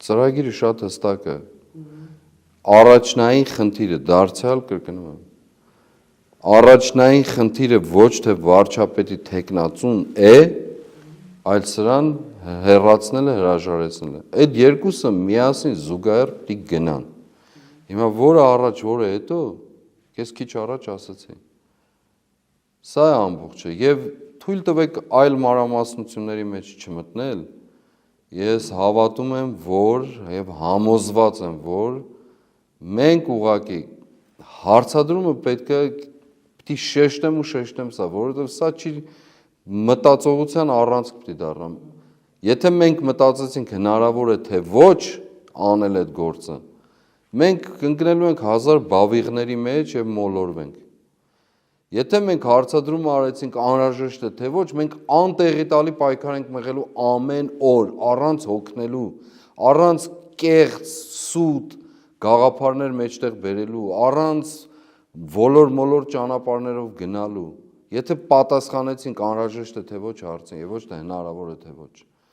ծրագիրը շատ հստակ է։ Առաջնային խնդիրը դարձյալ կրկնում եմ։ Առաջնային խնդիրը ոչ թե վարչապետի թեկնածուն է, այլ սրան հեռացնելը, հրաժարեցնելը։ Այդ երկուսը միասին զուգահեռ պիտի գնան։ Հիմա որը առաջ, որը հետո, ես քիչ առաջ ասացի։ Սա է ամբողջը եւ թույլ տվեք այլ մանրամասնությունների մեջ չմտնել։ Ես հավատում եմ, որ եւ համոզված եմ, որ մենք ուղղակի հարցադրումը պիտի շեշտեմ ու շեշտեմ սա, որովհետեւ սա չի մտածողության առանցք պիտի դառնա։ Եթե մենք մտածեցինք հնարավոր է թե ոչ անել այդ գործը, մենք կընկնելու ենք 1000 բավիղների մեջ եւ մոլորվենք։ Եթե մենք հարցադրում արեցինք անհրաժեշտ է թե ոչ, մենք անտեղի տալի պայքար ենք մղելու ամեն օր, առանց հոգնելու, առանց կեղծ, սուտ գաղափարներ մեջտեղ բերելու, առանց ոլոր-մոլոր ճանապարհներով գնալու։ Եթե պատասխանեցինք անհրաժեշտ է թե ոչ հարցին, եւ ոչ թե հնարավոր է թե ոչ։